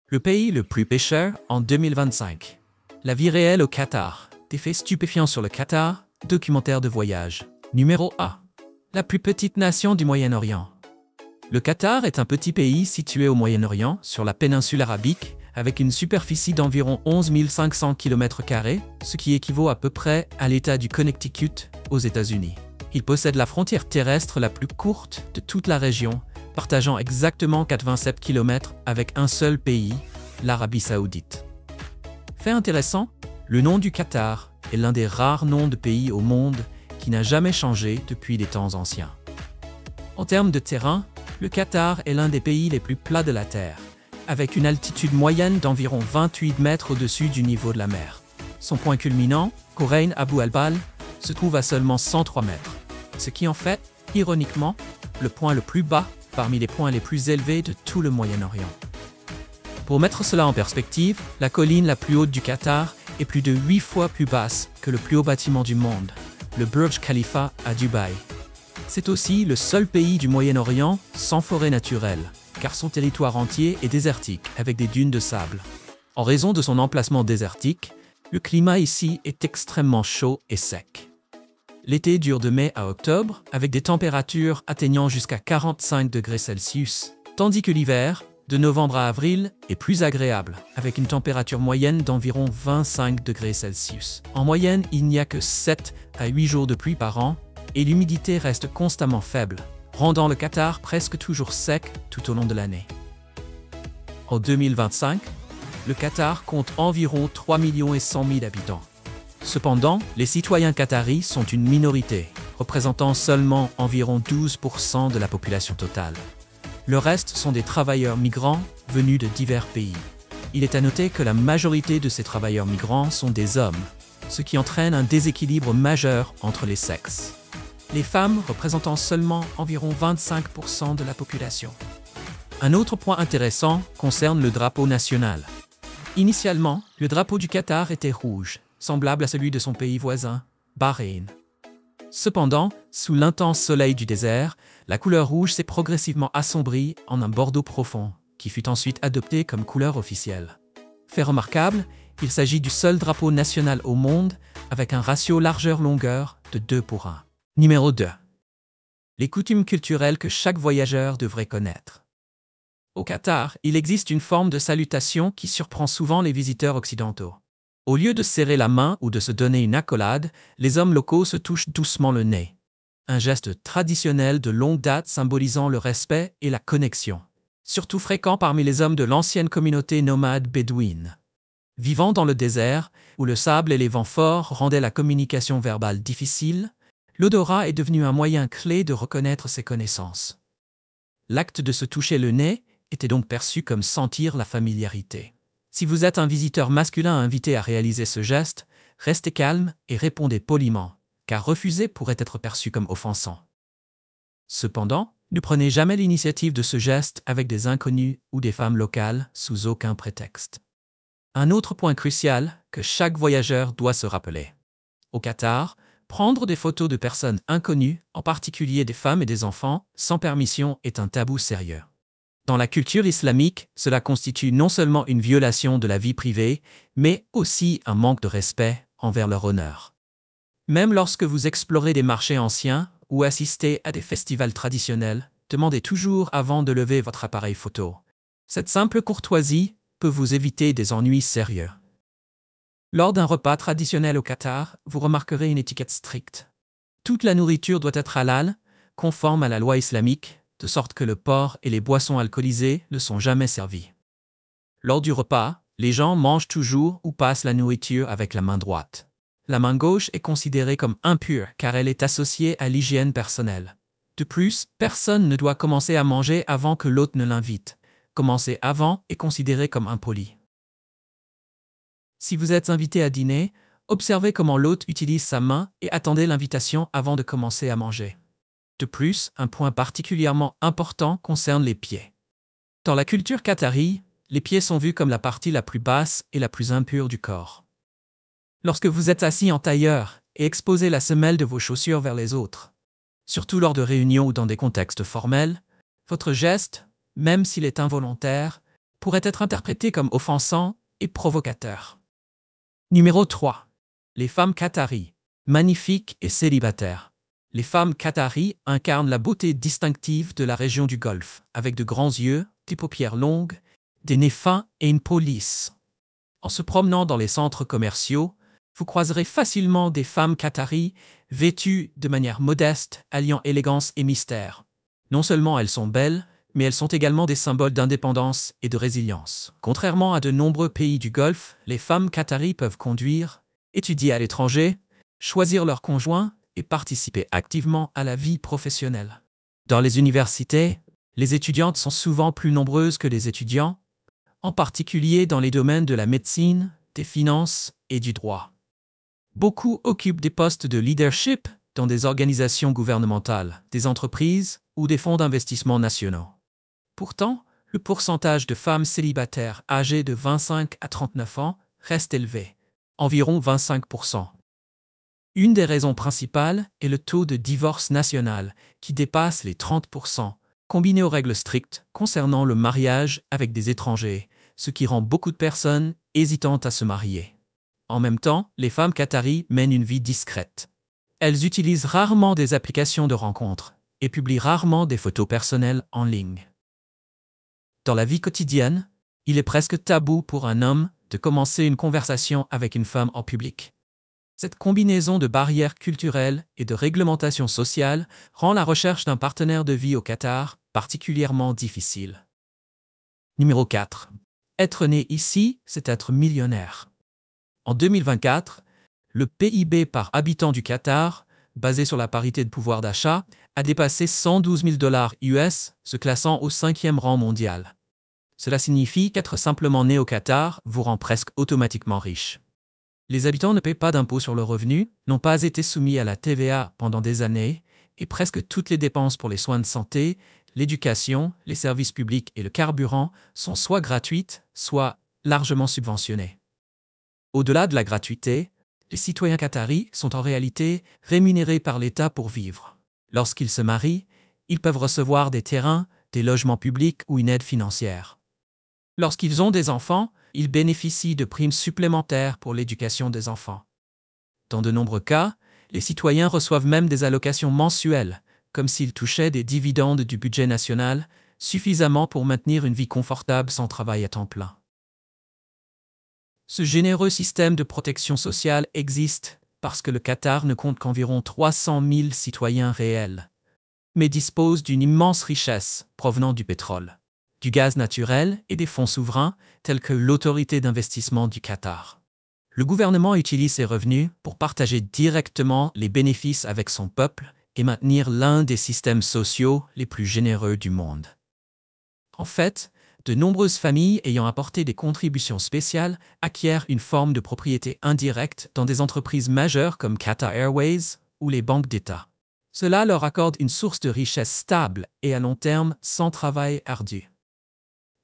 Le pays le plus pêcheur en 2025. La vie réelle au Qatar. Des faits stupéfiants sur le Qatar. Documentaire de voyage. Numéro 1. La plus petite nation du Moyen-Orient. Le Qatar est un petit pays situé au Moyen-Orient, sur la péninsule arabique, avec une superficie d'environ 11 500 km², ce qui équivaut à peu près à l'État du Connecticut aux États-Unis. Il possède la frontière terrestre la plus courte de toute la région, partageant exactement 87 km avec un seul pays, l'Arabie Saoudite. Fait intéressant, le nom du Qatar est l'un des rares noms de pays au monde qui n'a jamais changé depuis les temps anciens. En termes de terrain, le Qatar est l'un des pays les plus plats de la Terre, avec une altitude moyenne d'environ 28 mètres au-dessus du niveau de la mer. Son point culminant, Khorein Abu al-Bal, se trouve à seulement 103 mètres, ce qui en fait, ironiquement, le point le plus bas parmi les points les plus élevés de tout le Moyen-Orient. Pour mettre cela en perspective, la colline la plus haute du Qatar est plus de 8 fois plus basse que le plus haut bâtiment du monde, le Burj Khalifa à Dubaï. C'est aussi le seul pays du Moyen-Orient sans forêt naturelle, car son territoire entier est désertique avec des dunes de sable. En raison de son emplacement désertique, le climat ici est extrêmement chaud et sec. L'été dure de mai à octobre, avec des températures atteignant jusqu'à 45 degrés Celsius, tandis que l'hiver, de novembre à avril, est plus agréable, avec une température moyenne d'environ 25 degrés Celsius. En moyenne, il n'y a que 7 à 8 jours de pluie par an, et l'humidité reste constamment faible, rendant le Qatar presque toujours sec tout au long de l'année. En 2025, le Qatar compte environ 3 100 000 habitants. Cependant, les citoyens qataris sont une minorité, représentant seulement environ 12% de la population totale. Le reste sont des travailleurs migrants venus de divers pays. Il est à noter que la majorité de ces travailleurs migrants sont des hommes, ce qui entraîne un déséquilibre majeur entre les sexes. Les femmes représentant seulement environ 25% de la population. Un autre point intéressant concerne le drapeau national. Initialement, le drapeau du Qatar était rouge, semblable à celui de son pays voisin, Bahreïn. Cependant, sous l'intense soleil du désert, la couleur rouge s'est progressivement assombrie en un bordeaux profond, qui fut ensuite adopté comme couleur officielle. Fait remarquable, il s'agit du seul drapeau national au monde avec un ratio largeur-longueur de 2:1. Numéro 2. Les coutumes culturelles que chaque voyageur devrait connaître. Au Qatar, il existe une forme de salutation qui surprend souvent les visiteurs occidentaux. Au lieu de serrer la main ou de se donner une accolade, les hommes locaux se touchent doucement le nez. Un geste traditionnel de longue date symbolisant le respect et la connexion. Surtout fréquent parmi les hommes de l'ancienne communauté nomade bédouine. Vivant dans le désert, où le sable et les vents forts rendaient la communication verbale difficile, l'odorat est devenu un moyen clé de reconnaître ses connaissances. L'acte de se toucher le nez était donc perçu comme sentir la familiarité. Si vous êtes un visiteur masculin invité à réaliser ce geste, restez calme et répondez poliment, car refuser pourrait être perçu comme offensant. Cependant, ne prenez jamais l'initiative de ce geste avec des inconnus ou des femmes locales sous aucun prétexte. Un autre point crucial que chaque voyageur doit se rappeler. Au Qatar, prendre des photos de personnes inconnues, en particulier des femmes et des enfants, sans permission est un tabou sérieux. Dans la culture islamique, cela constitue non seulement une violation de la vie privée, mais aussi un manque de respect envers leur honneur. Même lorsque vous explorez des marchés anciens ou assistez à des festivals traditionnels, demandez toujours avant de lever votre appareil photo. Cette simple courtoisie peut vous éviter des ennuis sérieux. Lors d'un repas traditionnel au Qatar, vous remarquerez une étiquette stricte. Toute la nourriture doit être halal, conforme à la loi islamique, de sorte que le porc et les boissons alcoolisées ne sont jamais servis. Lors du repas, les gens mangent toujours ou passent la nourriture avec la main droite. La main gauche est considérée comme impure car elle est associée à l'hygiène personnelle. De plus, personne ne doit commencer à manger avant que l'hôte ne l'invite. Commencer avant est considéré comme impoli. Si vous êtes invité à dîner, observez comment l'hôte utilise sa main et attendez l'invitation avant de commencer à manger. De plus, un point particulièrement important concerne les pieds. Dans la culture qatari, les pieds sont vus comme la partie la plus basse et la plus impure du corps. Lorsque vous êtes assis en tailleur et exposez la semelle de vos chaussures vers les autres, surtout lors de réunions ou dans des contextes formels, votre geste, même s'il est involontaire, pourrait être interprété comme offensant et provocateur. Numéro 3. Les femmes qataries, magnifiques et célibataires. Les femmes qataries incarnent la beauté distinctive de la région du Golfe, avec de grands yeux, des paupières longues, des nez fins et une peau lisse. En se promenant dans les centres commerciaux, vous croiserez facilement des femmes qataries vêtues de manière modeste, alliant élégance et mystère. Non seulement elles sont belles, mais elles sont également des symboles d'indépendance et de résilience. Contrairement à de nombreux pays du Golfe, les femmes qataries peuvent conduire, étudier à l'étranger, choisir leur conjoint et participer activement à la vie professionnelle. Dans les universités, les étudiantes sont souvent plus nombreuses que les étudiants, en particulier dans les domaines de la médecine, des finances et du droit. Beaucoup occupent des postes de leadership dans des organisations gouvernementales, des entreprises ou des fonds d'investissement nationaux. Pourtant, le pourcentage de femmes célibataires âgées de 25 à 39 ans reste élevé, environ 25%. Une des raisons principales est le taux de divorce national qui dépasse les 30%, combiné aux règles strictes concernant le mariage avec des étrangers, ce qui rend beaucoup de personnes hésitantes à se marier. En même temps, les femmes qataries mènent une vie discrète. Elles utilisent rarement des applications de rencontres et publient rarement des photos personnelles en ligne. Dans la vie quotidienne, il est presque tabou pour un homme de commencer une conversation avec une femme en public. Cette combinaison de barrières culturelles et de réglementations sociales rend la recherche d'un partenaire de vie au Qatar particulièrement difficile. Numéro 4. Être né ici, c'est être millionnaire. En 2024, le PIB par habitant du Qatar, basé sur la parité de pouvoir d'achat, a dépassé 112 000 $ US, se classant au 5e rang mondial. Cela signifie qu'être simplement né au Qatar vous rend presque automatiquement riche. Les habitants ne paient pas d'impôt sur le revenu, n'ont pas été soumis à la TVA pendant des années, et presque toutes les dépenses pour les soins de santé, l'éducation, les services publics et le carburant sont soit gratuites, soit largement subventionnées. Au-delà de la gratuité, les citoyens qataris sont en réalité rémunérés par l'État pour vivre. Lorsqu'ils se marient, ils peuvent recevoir des terrains, des logements publics ou une aide financière. Lorsqu'ils ont des enfants, ils bénéficient de primes supplémentaires pour l'éducation des enfants. Dans de nombreux cas, les citoyens reçoivent même des allocations mensuelles, comme s'ils touchaient des dividendes du budget national, suffisamment pour maintenir une vie confortable sans travail à temps plein. Ce généreux système de protection sociale existe parce que le Qatar ne compte qu'environ 300 000 citoyens réels, mais dispose d'une immense richesse provenant du pétrole, du gaz naturel et des fonds souverains tels que l'autorité d'investissement du Qatar. Le gouvernement utilise ses revenus pour partager directement les bénéfices avec son peuple et maintenir l'un des systèmes sociaux les plus généreux du monde. En fait, de nombreuses familles ayant apporté des contributions spéciales acquièrent une forme de propriété indirecte dans des entreprises majeures comme Qatar Airways ou les banques d'État. Cela leur accorde une source de richesse stable et à long terme sans travail ardu.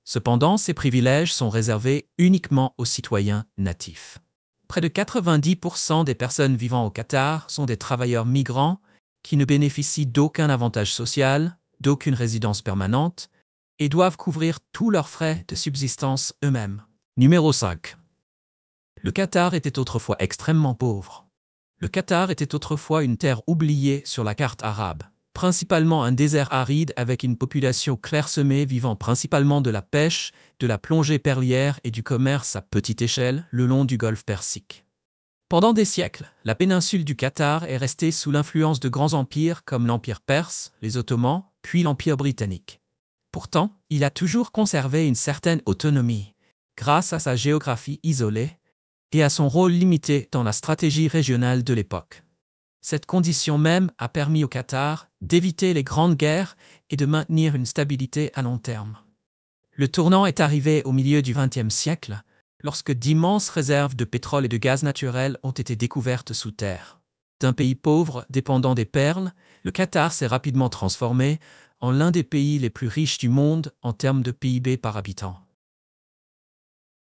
Cependant, ces privilèges sont réservés uniquement aux citoyens natifs. Près de 90% des personnes vivant au Qatar sont des travailleurs migrants qui ne bénéficient d'aucun avantage social, d'aucune résidence permanente et doivent couvrir tous leurs frais de subsistance eux-mêmes. Numéro 5. Le Qatar était autrefois extrêmement pauvre. Le Qatar était autrefois une terre oubliée sur la carte arabe, principalement un désert aride avec une population clairsemée vivant principalement de la pêche, de la plongée perlière et du commerce à petite échelle le long du golfe Persique. Pendant des siècles, la péninsule du Qatar est restée sous l'influence de grands empires comme l'Empire perse, les Ottomans, puis l'Empire britannique. Pourtant, il a toujours conservé une certaine autonomie, grâce à sa géographie isolée et à son rôle limité dans la stratégie régionale de l'époque. Cette condition même a permis au Qatar d'éviter les grandes guerres et de maintenir une stabilité à long terme. Le tournant est arrivé au milieu du XXe siècle, lorsque d'immenses réserves de pétrole et de gaz naturel ont été découvertes sous terre. D'un pays pauvre dépendant des perles, le Qatar s'est rapidement transformé en l'un des pays les plus riches du monde en termes de PIB par habitant.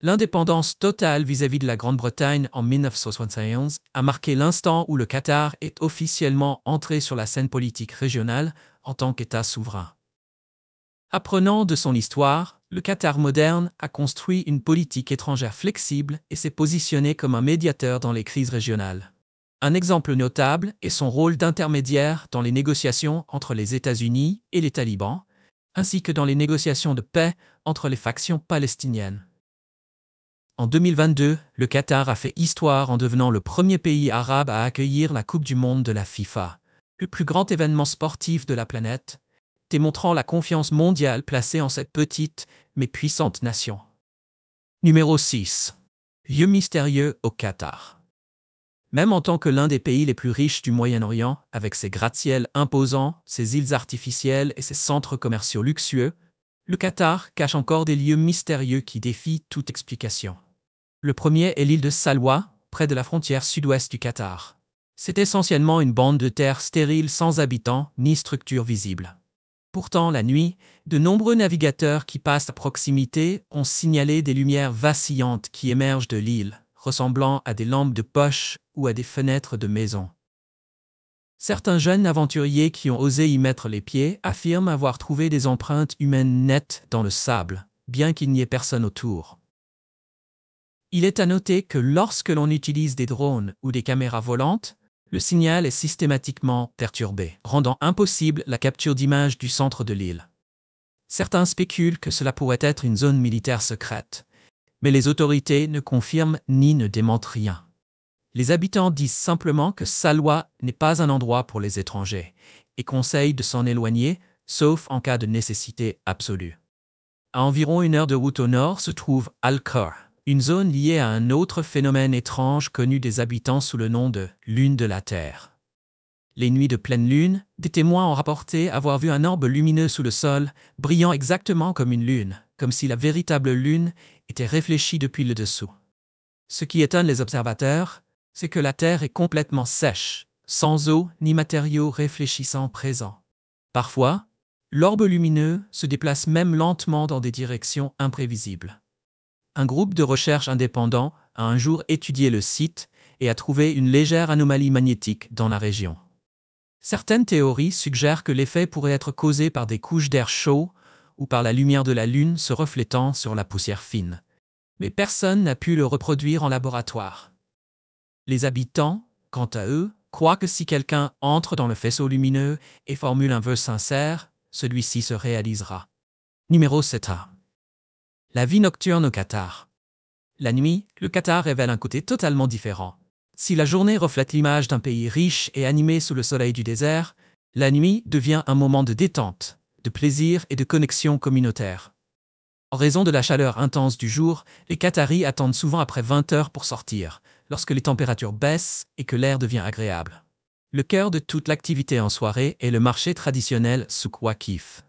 L'indépendance totale vis-à-vis de la Grande-Bretagne en 1971 a marqué l'instant où le Qatar est officiellement entré sur la scène politique régionale en tant qu'État souverain. Apprenant de son histoire, Le Qatar moderne a construit une politique étrangère flexible et s'est positionné comme un médiateur dans les crises régionales. Un exemple notable est son rôle d'intermédiaire dans les négociations entre les États-Unis et les talibans, ainsi que dans les négociations de paix entre les factions palestiniennes. En 2022, le Qatar a fait histoire en devenant le premier pays arabe à accueillir la Coupe du Monde de la FIFA, le plus grand événement sportif de la planète, démontrant la confiance mondiale placée en cette petite mais puissante nation. Numéro 6. Lieu mystérieux au Qatar. Même en tant que l'un des pays les plus riches du Moyen-Orient, avec ses gratte-ciels imposants, ses îles artificielles et ses centres commerciaux luxueux, le Qatar cache encore des lieux mystérieux qui défient toute explication. Le premier est l'île de Salwa, près de la frontière sud-ouest du Qatar. C'est essentiellement une bande de terre stérile sans habitants ni structure visible. Pourtant, la nuit, de nombreux navigateurs qui passent à proximité ont signalé des lumières vacillantes qui émergent de l'île, ressemblant à des lampes de poche ou à des fenêtres de maison. Certains jeunes aventuriers qui ont osé y mettre les pieds affirment avoir trouvé des empreintes humaines nettes dans le sable, bien qu'il n'y ait personne autour. Il est à noter que lorsque l'on utilise des drones ou des caméras volantes, le signal est systématiquement perturbé, rendant impossible la capture d'images du centre de l'île. Certains spéculent que cela pourrait être une zone militaire secrète, mais les autorités ne confirment ni ne démentent rien. Les habitants disent simplement que Salwa n'est pas un endroit pour les étrangers et conseillent de s'en éloigner, sauf en cas de nécessité absolue. À environ 1 heure de route au nord se trouve Al-Khor, une zone liée à un autre phénomène étrange connu des habitants sous le nom de « lune de la Terre ». Les nuits de pleine lune, des témoins ont rapporté avoir vu un orbe lumineux sous le sol, brillant exactement comme une lune, comme si la véritable lune était réfléchie depuis le dessous. Ce qui étonne les observateurs, c'est que la Terre est complètement sèche, sans eau ni matériaux réfléchissants présents. Parfois, l'orbe lumineux se déplace même lentement dans des directions imprévisibles. Un groupe de recherche indépendant a un jour étudié le site et a trouvé une légère anomalie magnétique dans la région. Certaines théories suggèrent que l'effet pourrait être causé par des couches d'air chaud ou par la lumière de la Lune se reflétant sur la poussière fine. Mais personne n'a pu le reproduire en laboratoire. Les habitants, quant à eux, croient que si quelqu'un entre dans le faisceau lumineux et formule un vœu sincère, celui-ci se réalisera. Numéro 7. La vie nocturne au Qatar. La nuit, le Qatar révèle un côté totalement différent. Si la journée reflète l'image d'un pays riche et animé sous le soleil du désert, la nuit devient un moment de détente, de plaisir et de connexion communautaire. En raison de la chaleur intense du jour, les Qataris attendent souvent après 20 heures pour sortir, lorsque les températures baissent et que l'air devient agréable. Le cœur de toute l'activité en soirée est le marché traditionnel Souk Waqif.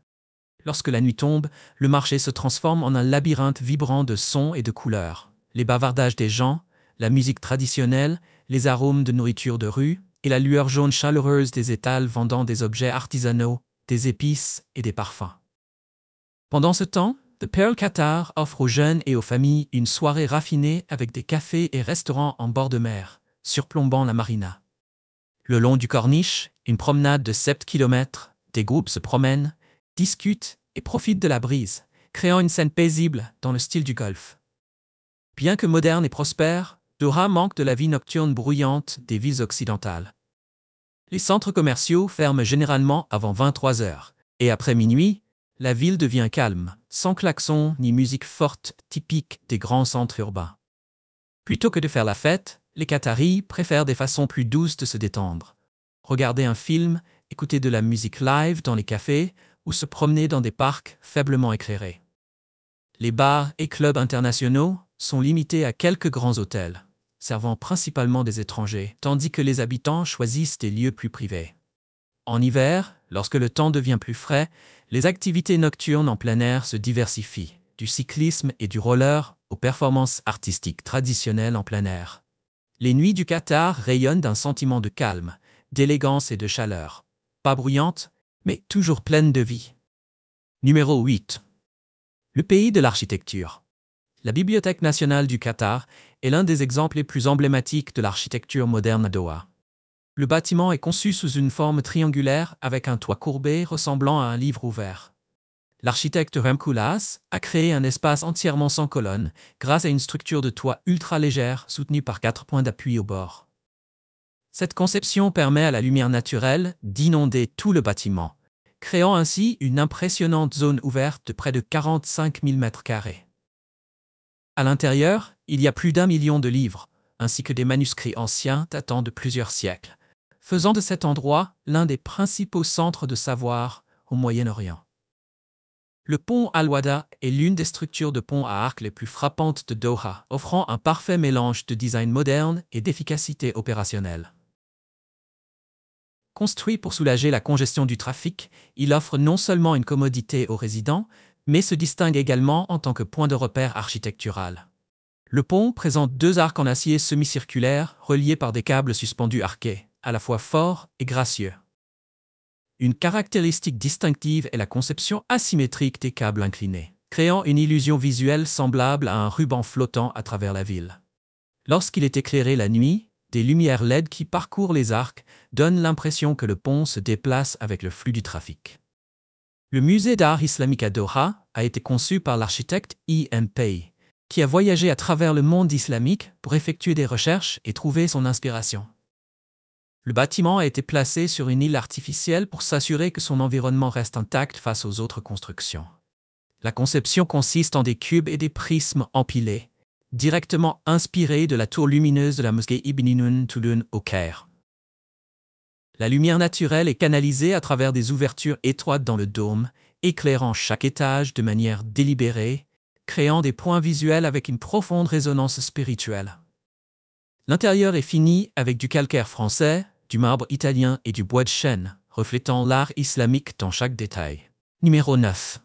Lorsque la nuit tombe, le marché se transforme en un labyrinthe vibrant de sons et de couleurs. Les bavardages des gens, la musique traditionnelle, les arômes de nourriture de rue et la lueur jaune chaleureuse des étals vendant des objets artisanaux, des épices et des parfums. Pendant ce temps, The Pearl Qatar offre aux jeunes et aux familles une soirée raffinée avec des cafés et restaurants en bord de mer, surplombant la marina. Le long du Corniche, une promenade de 7 km, des groupes se promènent, discutent et profitent de la brise, créant une scène paisible dans le style du golfe. Bien que moderne et prospère, Doha manque de la vie nocturne bruyante des villes occidentales. Les centres commerciaux ferment généralement avant 23 heures, et après minuit, la ville devient calme, sans klaxons ni musique forte typique des grands centres urbains. Plutôt que de faire la fête, les Qataris préfèrent des façons plus douces de se détendre. Regarder un film, écouter de la musique live dans les cafés ou se promener dans des parcs faiblement éclairés. Les bars et clubs internationaux sont limités à quelques grands hôtels, servant principalement des étrangers, tandis que les habitants choisissent des lieux plus privés. En hiver, lorsque le temps devient plus frais, les activités nocturnes en plein air se diversifient, du cyclisme et du roller aux performances artistiques traditionnelles en plein air. Les nuits du Qatar rayonnent d'un sentiment de calme, d'élégance et de chaleur. Pas bruyantes, mais toujours pleines de vie. Numéro 8. Le pays de l'architecture. La Bibliothèque nationale du Qatar est l'un des exemples les plus emblématiques de l'architecture moderne à Doha. Le bâtiment est conçu sous une forme triangulaire avec un toit courbé ressemblant à un livre ouvert. L'architecte Rem Koolhaas a créé un espace entièrement sans colonnes grâce à une structure de toit ultra légère soutenue par 4 points d'appui au bord. Cette conception permet à la lumière naturelle d'inonder tout le bâtiment, créant ainsi une impressionnante zone ouverte de près de 45 000 m². À l'intérieur, il y a plus d'1 million de livres, ainsi que des manuscrits anciens datant de plusieurs siècles, faisant de cet endroit l'un des principaux centres de savoir au Moyen-Orient. Le pont Al-Wada est l'une des structures de pont à arc les plus frappantes de Doha, offrant un parfait mélange de design moderne et d'efficacité opérationnelle. Construit pour soulager la congestion du trafic, il offre non seulement une commodité aux résidents, mais se distingue également en tant que point de repère architectural. Le pont présente 2 arcs en acier semi-circulaire reliés par des câbles suspendus arqués, à la fois forts et gracieux. Une caractéristique distinctive est la conception asymétrique des câbles inclinés, créant une illusion visuelle semblable à un ruban flottant à travers la ville. Lorsqu'il est éclairé la nuit, des lumières LED qui parcourent les arcs donnent l'impression que le pont se déplace avec le flux du trafic. Le musée d'art islamique à Doha a été conçu par l'architecte E.M. Pei, qui a voyagé à travers le monde islamique pour effectuer des recherches et trouver son inspiration. Le bâtiment a été placé sur une île artificielle pour s'assurer que son environnement reste intact face aux autres constructions. La conception consiste en des cubes et des prismes empilés, directement inspirés de la tour lumineuse de la mosquée Ibn Tulun au Caire. La lumière naturelle est canalisée à travers des ouvertures étroites dans le dôme, éclairant chaque étage de manière délibérée, créant des points visuels avec une profonde résonance spirituelle. L'intérieur est fini avec du calcaire français, du marbre italien et du bois de chêne, reflétant l'art islamique dans chaque détail. Numéro 9.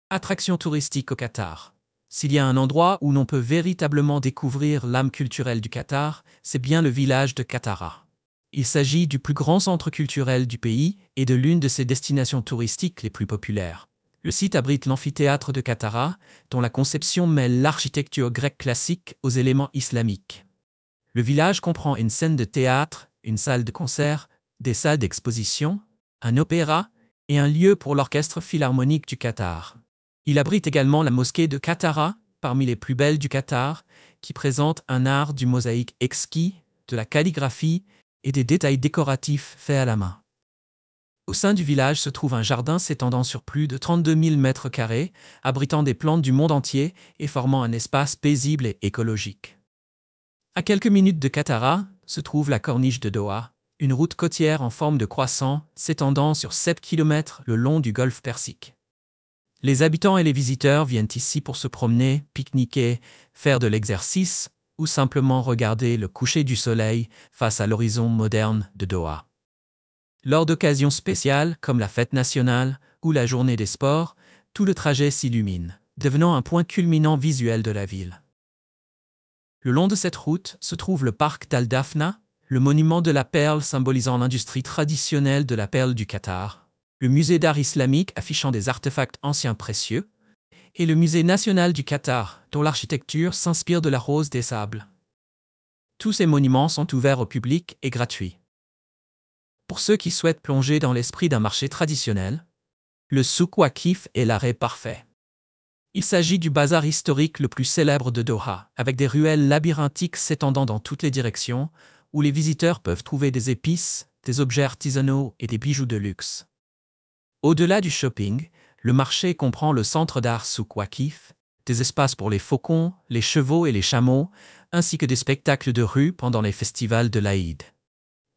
Attraction touristique au Qatar. S'il y a un endroit où l'on peut véritablement découvrir l'âme culturelle du Qatar, c'est bien le village de Qattara. Il s'agit du plus grand centre culturel du pays et de l'une de ses destinations touristiques les plus populaires. Le site abrite l'amphithéâtre de Qattara, dont la conception mêle l'architecture grecque classique aux éléments islamiques. Le village comprend une scène de théâtre, une salle de concert, des salles d'exposition, un opéra et un lieu pour l'orchestre philharmonique du Qatar. Il abrite également la mosquée de Qattara, parmi les plus belles du Qatar, qui présente un art du mosaïque exquis, de la calligraphie et des détails décoratifs faits à la main. Au sein du village se trouve un jardin s'étendant sur plus de 32 000 m², abritant des plantes du monde entier et formant un espace paisible et écologique. À quelques minutes de Qattara se trouve la corniche de Doha, une route côtière en forme de croissant s'étendant sur 7 km le long du golfe Persique. Les habitants et les visiteurs viennent ici pour se promener, pique-niquer, faire de l'exercice ou simplement regarder le coucher du soleil face à l'horizon moderne de Doha. Lors d'occasions spéciales comme la fête nationale ou la journée des sports, tout le trajet s'illumine, devenant un point culminant visuel de la ville. Le long de cette route se trouve le parc d'Al-Dafna, le monument de la perle symbolisant l'industrie traditionnelle de la perle du Qatar, le musée d'art islamique affichant des artefacts anciens précieux, et le musée national du Qatar, dont l'architecture s'inspire de la rose des sables. Tous ces monuments sont ouverts au public et gratuits. Pour ceux qui souhaitent plonger dans l'esprit d'un marché traditionnel, le Souk Waqif est l'arrêt parfait. Il s'agit du bazar historique le plus célèbre de Doha, avec des ruelles labyrinthiques s'étendant dans toutes les directions, où les visiteurs peuvent trouver des épices, des objets artisanaux et des bijoux de luxe. Au-delà du shopping, le marché comprend le centre d'art Souk Waqif, des espaces pour les faucons, les chevaux et les chameaux, ainsi que des spectacles de rue pendant les festivals de l'Aïd.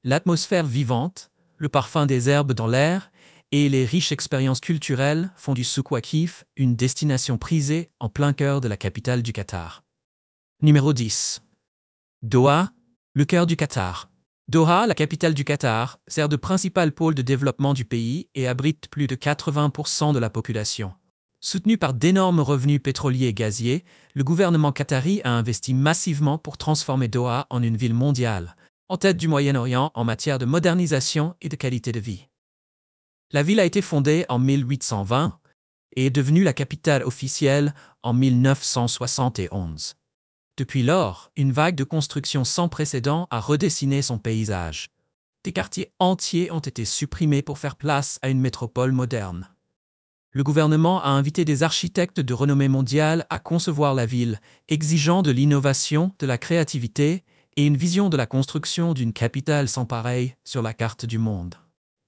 L'atmosphère vivante, le parfum des herbes dans l'air et les riches expériences culturelles font du Souk Waqif une destination prisée en plein cœur de la capitale du Qatar. Numéro 10. Doha, le cœur du Qatar. Doha, la capitale du Qatar, sert de principal pôle de développement du pays et abrite plus de 80% de la population. Soutenu par d'énormes revenus pétroliers et gaziers, le gouvernement qatari a investi massivement pour transformer Doha en une ville mondiale, en tête du Moyen-Orient en matière de modernisation et de qualité de vie. La ville a été fondée en 1820 et est devenue la capitale officielle en 1971. Depuis lors, une vague de construction sans précédent a redessiné son paysage. Des quartiers entiers ont été supprimés pour faire place à une métropole moderne. Le gouvernement a invité des architectes de renommée mondiale à concevoir la ville, exigeant de l'innovation, de la créativité et une vision de la construction d'une capitale sans pareille sur la carte du monde.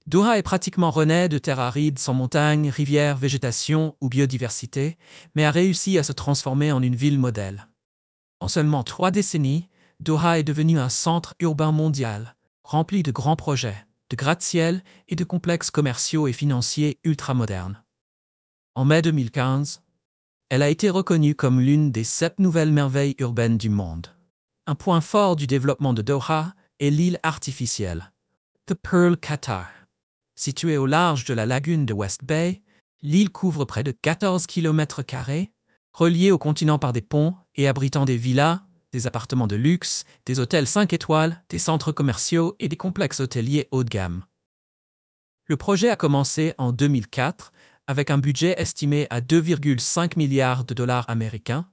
Doha est pratiquement renaît de terres arides sans montagnes, rivières, végétation ou biodiversité, mais a réussi à se transformer en une ville modèle. En seulement 3 décennies, Doha est devenu un centre urbain mondial, rempli de grands projets, de gratte-ciel et de complexes commerciaux et financiers ultramodernes. En mai 2015, elle a été reconnue comme l'une des 7 nouvelles merveilles urbaines du monde. Un point fort du développement de Doha est l'île artificielle, The Pearl Qatar. Située au large de la lagune de West Bay, l'île couvre près de 14 km², reliée au continent par des ponts et abritant des villas, des appartements de luxe, des hôtels 5 étoiles, des centres commerciaux et des complexes hôteliers haut de gamme. Le projet a commencé en 2004 avec un budget estimé à 2,5 milliards de dollars américains,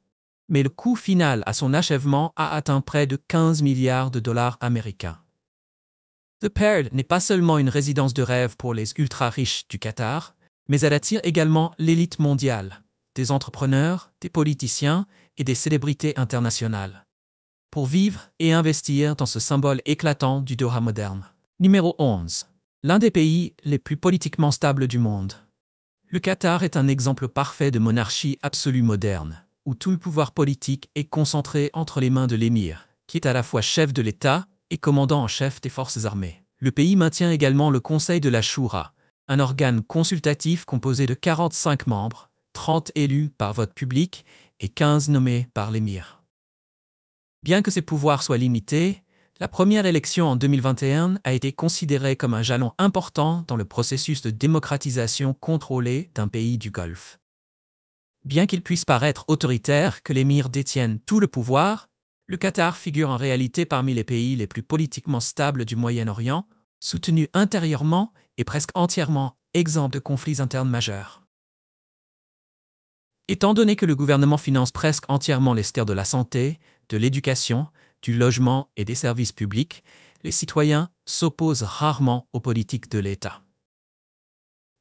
mais le coût final à son achèvement a atteint près de 15 milliards de dollars américains. The Pearl n'est pas seulement une résidence de rêve pour les ultra-riches du Qatar, mais elle attire également l'élite mondiale, des entrepreneurs, des politiciens et des célébrités internationales, pour vivre et investir dans ce symbole éclatant du Doha moderne. Numéro 11. L'un des pays les plus politiquement stables du monde. Le Qatar est un exemple parfait de monarchie absolue moderne, où tout le pouvoir politique est concentré entre les mains de l'émir, qui est à la fois chef de l'État et commandant en chef des forces armées. Le pays maintient également le Conseil de la Choura, un organe consultatif composé de 45 membres, 30 élus par vote public et 15 nommés par l'émir. Bien que ses pouvoirs soient limités, la première élection en 2021 a été considérée comme un jalon important dans le processus de démocratisation contrôlée d'un pays du Golfe. Bien qu'il puisse paraître autoritaire que l'émir détienne tout le pouvoir, le Qatar figure en réalité parmi les pays les plus politiquement stables du Moyen-Orient, soutenu intérieurement et presque entièrement exempt de conflits internes majeurs. Étant donné que le gouvernement finance presque entièrement les sphères de la santé, de l'éducation, du logement et des services publics, les citoyens s'opposent rarement aux politiques de l'État.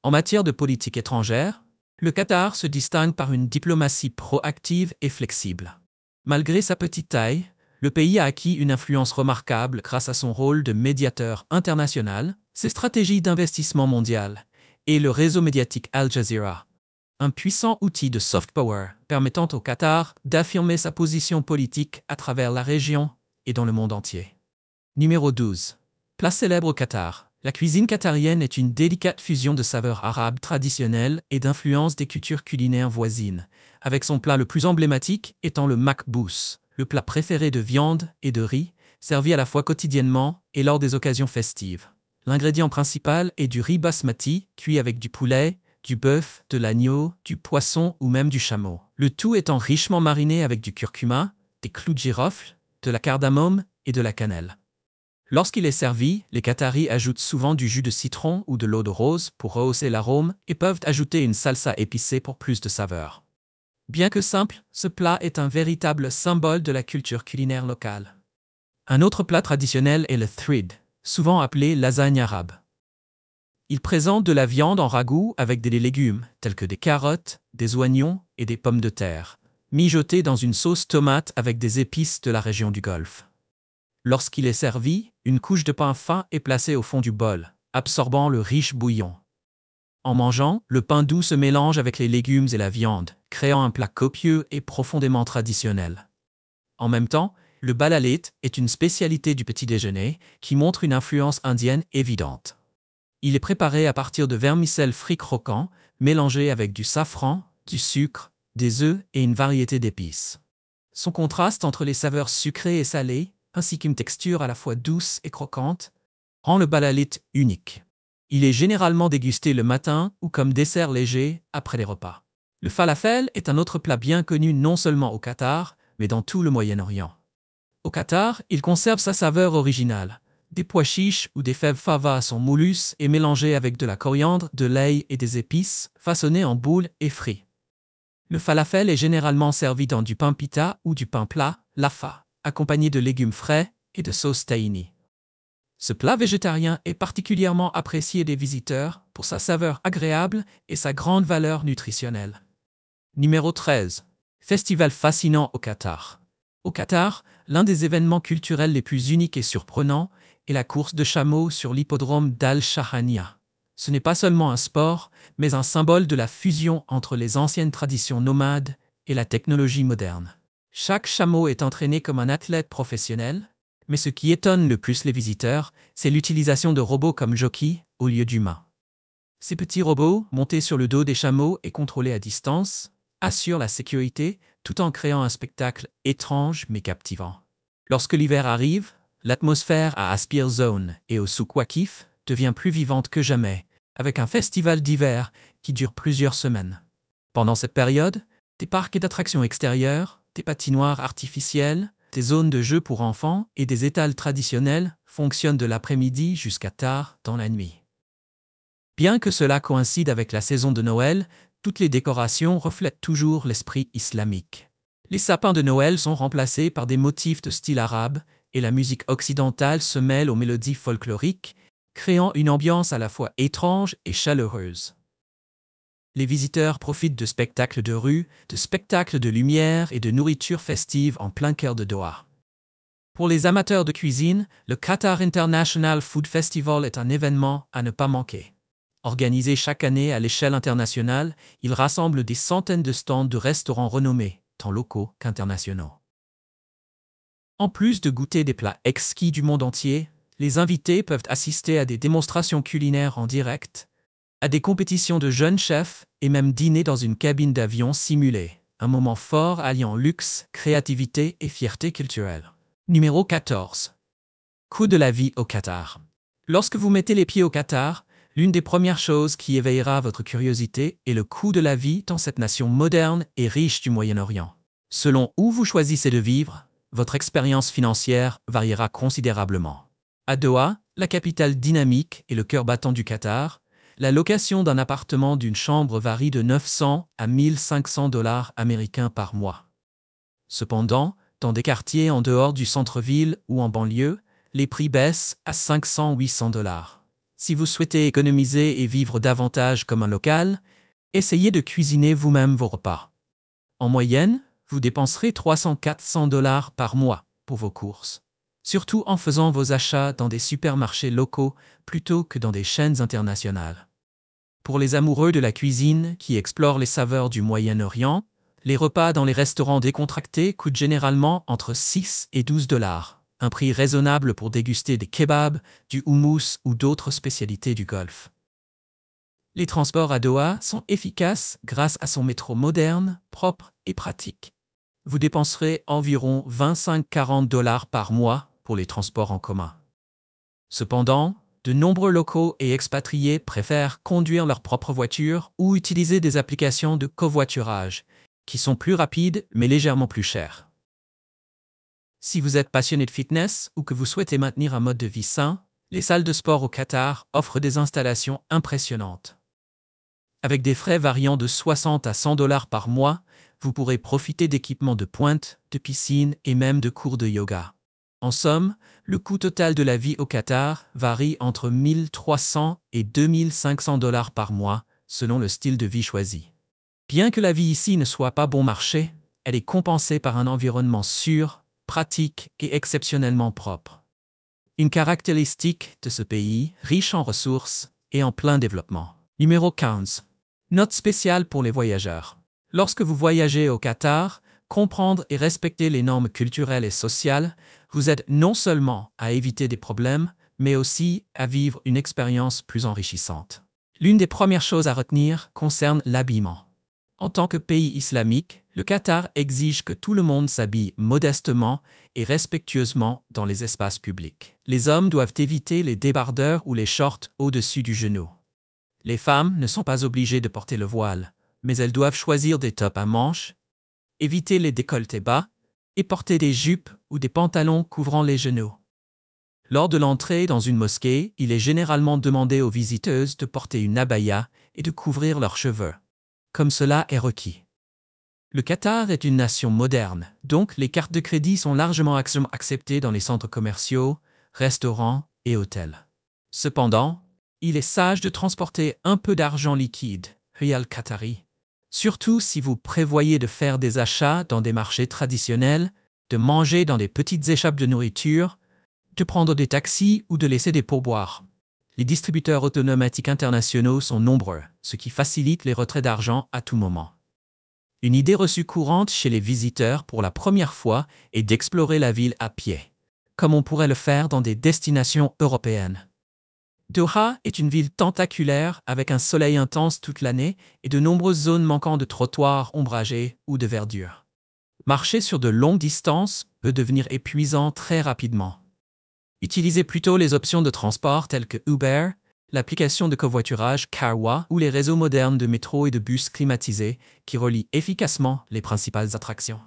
En matière de politique étrangère, le Qatar se distingue par une diplomatie proactive et flexible. Malgré sa petite taille, le pays a acquis une influence remarquable grâce à son rôle de médiateur international, ses stratégies d'investissement mondial et le réseau médiatique Al Jazeera, un puissant outil de soft power permettant au Qatar d'affirmer sa position politique à travers la région et dans le monde entier. Numéro 12. Plat célèbre au Qatar. La cuisine qatarienne est une délicate fusion de saveurs arabes traditionnelles et d'influences des cultures culinaires voisines, avec son plat le plus emblématique étant le makbous, le plat préféré de viande et de riz, servi à la fois quotidiennement et lors des occasions festives. L'ingrédient principal est du riz basmati, cuit avec du poulet, du bœuf, de l'agneau, du poisson ou même du chameau. Le tout étant richement mariné avec du curcuma, des clous de girofle, de la cardamome et de la cannelle. Lorsqu'il est servi, les Qataris ajoutent souvent du jus de citron ou de l'eau de rose pour rehausser l'arôme et peuvent ajouter une salsa épicée pour plus de saveur. Bien que simple, ce plat est un véritable symbole de la culture culinaire locale. Un autre plat traditionnel est le thrid, souvent appelé lasagne arabe. Il présente de la viande en ragoût avec des légumes, tels que des carottes, des oignons et des pommes de terre, mijotés dans une sauce tomate avec des épices de la région du Golfe. Lorsqu'il est servi, une couche de pain fin est placée au fond du bol, absorbant le riche bouillon. En mangeant, le pain doux se mélange avec les légumes et la viande, créant un plat copieux et profondément traditionnel. En même temps, le balalit est une spécialité du petit déjeuner qui montre une influence indienne évidente. Il est préparé à partir de vermicelles frits croquants, mélangés avec du safran, du sucre, des œufs et une variété d'épices. Son contraste entre les saveurs sucrées et salées, ainsi qu'une texture à la fois douce et croquante, rend le balalit unique. Il est généralement dégusté le matin ou comme dessert léger après les repas. Le falafel est un autre plat bien connu non seulement au Qatar, mais dans tout le Moyen-Orient. Au Qatar, il conserve sa saveur originale. Des pois chiches ou des fèves fava sont moulus et mélangés avec de la coriandre, de l'ail et des épices, façonnés en boules et frits. Le falafel est généralement servi dans du pain pita ou du pain plat, lafa, accompagné de légumes frais et de sauce tahini. Ce plat végétarien est particulièrement apprécié des visiteurs pour sa saveur agréable et sa grande valeur nutritionnelle. Numéro 13. Festival fascinant au Qatar. Au Qatar, l'un des événements culturels les plus uniques et surprenants est la course de chameaux sur l'hippodrome d'Al-Shahania. Ce n'est pas seulement un sport, mais un symbole de la fusion entre les anciennes traditions nomades et la technologie moderne. Chaque chameau est entraîné comme un athlète professionnel, mais ce qui étonne le plus les visiteurs, c'est l'utilisation de robots comme jockeys au lieu d'humains. Ces petits robots, montés sur le dos des chameaux et contrôlés à distance, assurent la sécurité tout en créant un spectacle étrange mais captivant. Lorsque l'hiver arrive, l'atmosphère à Aspire Zone et au Souk Waqif devient plus vivante que jamais, avec un festival d'hiver qui dure plusieurs semaines. Pendant cette période, des parcs et d'attractions extérieures, des patinoires artificielles, des zones de jeux pour enfants et des étals traditionnels fonctionnent de l'après-midi jusqu'à tard dans la nuit. Bien que cela coïncide avec la saison de Noël, toutes les décorations reflètent toujours l'esprit islamique. Les sapins de Noël sont remplacés par des motifs de style arabe et la musique occidentale se mêle aux mélodies folkloriques, créant une ambiance à la fois étrange et chaleureuse. Les visiteurs profitent de spectacles de rue, de spectacles de lumière et de nourriture festive en plein cœur de Doha. Pour les amateurs de cuisine, le Qatar International Food Festival est un événement à ne pas manquer. Organisé chaque année à l'échelle internationale, il rassemble des centaines de stands de restaurants renommés, tant locaux qu'internationaux. En plus de goûter des plats exquis du monde entier, les invités peuvent assister à des démonstrations culinaires en direct, à des compétitions de jeunes chefs et même dîner dans une cabine d'avion simulée, un moment fort alliant luxe, créativité et fierté culturelle. Numéro 14. Coût de la vie au Qatar. Lorsque vous mettez les pieds au Qatar, l'une des premières choses qui éveillera votre curiosité est le coût de la vie dans cette nation moderne et riche du Moyen-Orient. Selon où vous choisissez de vivre, votre expérience financière variera considérablement. À Doha, la capitale dynamique et le cœur battant du Qatar, la location d'un appartement d'une chambre varie de 900 à 1500 $ américains par mois. Cependant, dans des quartiers en dehors du centre-ville ou en banlieue, les prix baissent à 500-800 $. Si vous souhaitez économiser et vivre davantage comme un local, essayez de cuisiner vous-même vos repas. En moyenne, vous dépenserez 300-400 $ par mois pour vos courses, surtout en faisant vos achats dans des supermarchés locaux plutôt que dans des chaînes internationales. Pour les amoureux de la cuisine qui explorent les saveurs du Moyen-Orient, les repas dans les restaurants décontractés coûtent généralement entre 6 et 12 $, un prix raisonnable pour déguster des kebabs, du houmous ou d'autres spécialités du Golfe. Les transports à Doha sont efficaces grâce à son métro moderne, propre et pratique. Vous dépenserez environ 25-40 $ par mois pour les transports en commun. Cependant, de nombreux locaux et expatriés préfèrent conduire leur propre voiture ou utiliser des applications de covoiturage, qui sont plus rapides mais légèrement plus chères. Si vous êtes passionné de fitness ou que vous souhaitez maintenir un mode de vie sain, les salles de sport au Qatar offrent des installations impressionnantes. Avec des frais variant de 60 à 100 $ par mois, vous pourrez profiter d'équipements de pointe, de piscines et même de cours de yoga. En somme, le coût total de la vie au Qatar varie entre 1 300 et 2 500 $ par mois, selon le style de vie choisi. Bien que la vie ici ne soit pas bon marché, elle est compensée par un environnement sûr, pratique et exceptionnellement propre. Une caractéristique de ce pays, riche en ressources et en plein développement. Numéro 15. Note spéciale pour les voyageurs. Lorsque vous voyagez au Qatar, comprendre et respecter les normes culturelles et sociales vous aide non seulement à éviter des problèmes, mais aussi à vivre une expérience plus enrichissante. L'une des premières choses à retenir concerne l'habillement. En tant que pays islamique, le Qatar exige que tout le monde s'habille modestement et respectueusement dans les espaces publics. Les hommes doivent éviter les débardeurs ou les shorts au-dessus du genou. Les femmes ne sont pas obligées de porter le voile, mais elles doivent choisir des tops à manches, éviter les décolletés bas et porter des jupes ou des pantalons couvrant les genoux. Lors de l'entrée dans une mosquée, il est généralement demandé aux visiteuses de porter une abaya et de couvrir leurs cheveux, comme cela est requis. Le Qatar est une nation moderne, donc les cartes de crédit sont largement acceptées dans les centres commerciaux, restaurants et hôtels. Cependant, il est sage de transporter un peu d'argent liquide, rial qatari. Surtout si vous prévoyez de faire des achats dans des marchés traditionnels, de manger dans des petites échappes de nourriture, de prendre des taxis ou de laisser des pourboires. Les distributeurs automatiques internationaux sont nombreux, ce qui facilite les retraits d'argent à tout moment. Une idée reçue courante chez les visiteurs pour la première fois est d'explorer la ville à pied, comme on pourrait le faire dans des destinations européennes. Doha est une ville tentaculaire avec un soleil intense toute l'année et de nombreuses zones manquant de trottoirs ombragés ou de verdure. Marcher sur de longues distances peut devenir épuisant très rapidement. Utilisez plutôt les options de transport telles que Uber, l'application de covoiturage Carwa ou les réseaux modernes de métro et de bus climatisés qui relient efficacement les principales attractions.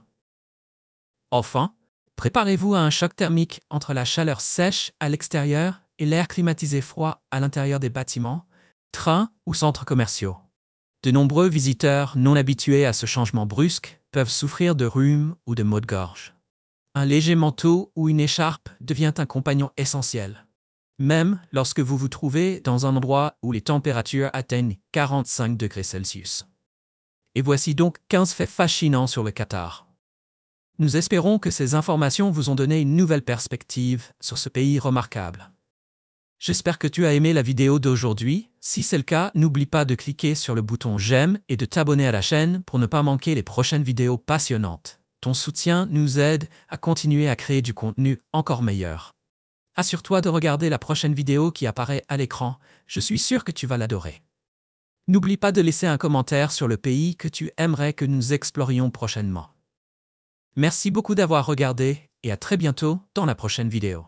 Enfin, préparez-vous à un choc thermique entre la chaleur sèche à l'extérieur et l'air climatisé froid à l'intérieur des bâtiments, trains ou centres commerciaux. De nombreux visiteurs non habitués à ce changement brusque peuvent souffrir de rhume ou de maux de gorge. Un léger manteau ou une écharpe devient un compagnon essentiel, même lorsque vous vous trouvez dans un endroit où les températures atteignent 45 degrés Celsius. Et voici donc 15 faits fascinants sur le Qatar. Nous espérons que ces informations vous ont donné une nouvelle perspective sur ce pays remarquable. J'espère que tu as aimé la vidéo d'aujourd'hui. Si c'est le cas, n'oublie pas de cliquer sur le bouton j'aime et de t'abonner à la chaîne pour ne pas manquer les prochaines vidéos passionnantes. Ton soutien nous aide à continuer à créer du contenu encore meilleur. Assure-toi de regarder la prochaine vidéo qui apparaît à l'écran. Je suis sûr que tu vas l'adorer. N'oublie pas de laisser un commentaire sur le pays que tu aimerais que nous explorions prochainement. Merci beaucoup d'avoir regardé et à très bientôt dans la prochaine vidéo.